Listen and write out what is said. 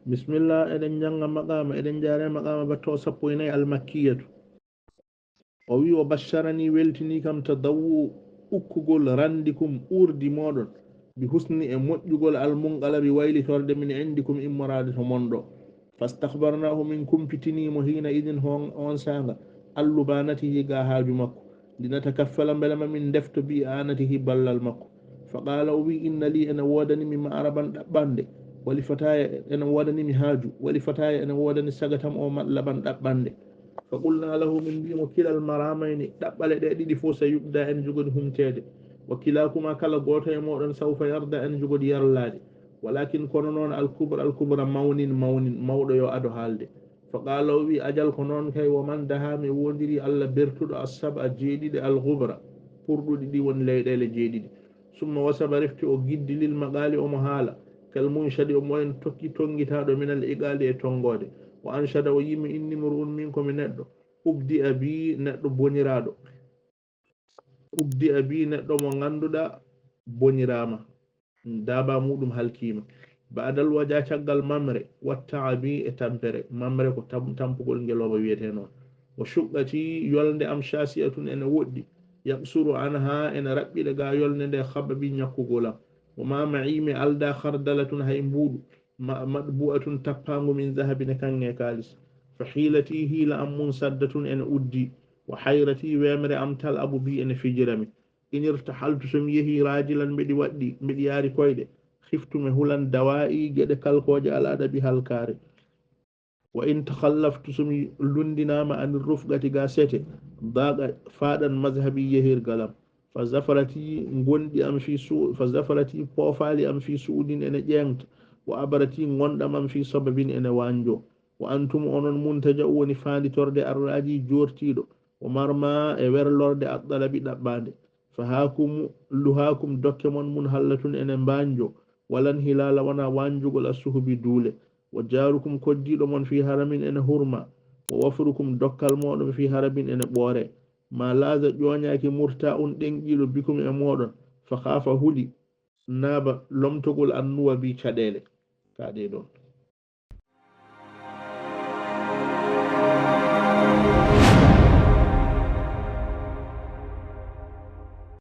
bismillah eɗen janga maqama eɗen jaare maqama batto sappo e nayyi almakkiyatu o wi o basharani weltini kam tadawu ukkugol randikum urdi moɗon bi husni e moƴƴugol almunqalabi waylitorde min indikum immorade to monɗo fastahbarnahu min kumpitinimo hina idin on sanga allubanatihi ga haaju makko linatakaffala mbelema min defto bi anatihi ballal makko faqala o wi inna li ene wodanimi ma araban ɗaɓɓande wali fataya ene wodanimi haaju wali fataya ene wodani sagatam o laban ɗaɓɓande فقلنا له من بيم كلا المرامين دبل ديدي فو سيبدا ان جوغد همتede وكلاكما كلا غوتو e modon sawfa yarda en jogodi yarlaade walakin kono non al-kubra mawnin mawdo yo ado halde faqala wi ajal ko non kay wo man dahami wondiri alla bertudo as-sab'a jeedide al-ghubra purdudi di won leydele jeedide summa wasaba rifti o giddi lil maqali o mahala kal munshadi o moyen tokki tongitaado min al-iqali e tongode wa anshada o yimi inni mur'un minkum neddo ubdi abi neddo bonirado ubdi abi neddo mo ganduda bonirama daba mudum halkima baadal waja caggal mamre watta abi e tampere mamre ko tampugol ngeloba wiyete non o shuqqati yolde am shasiyatun ene woddi yaqsuru anha ene rabbide ga yolde de khababi nyakugolam wa ma ma'imi alda khardalatun hay mbudu madbu'atun tappangu min zahabin kange kalis fa hilati hila am munsaddatun en uddi wa hayrati wemre am tal abu bi en fijirami in irtahaltu sum yehi rajilan bedi waddi bedi yari koyde khiftu me hulan dawa'i gede kalkoje al adabi halkare wa in takhallaftu sum lundinama an rufqati gasete daga fadan mazhabi yehir galam fa zafarati gondi am fi su fa zafarati pofali am fi suudin en jengta wa abarati gondam am fi sababin en wanjo wa antum onon muntaja woni fanditorde arraji jortido wa marma e werlorde addalabi dabbande fa hakum luhakum dokke mon mun hallatun en banjo walan hilala wana wanjugol asuhubi dule wa jarukum koddido mon fi haramin en hurma wa wafrukum dokkal modon fi harabin en boore ma laza ƴoñaki murta un ɗenƴiɗo bikum e moɗon fa khafa huli naaba lomtogol annuwa bi caɗele kaɗe ɗon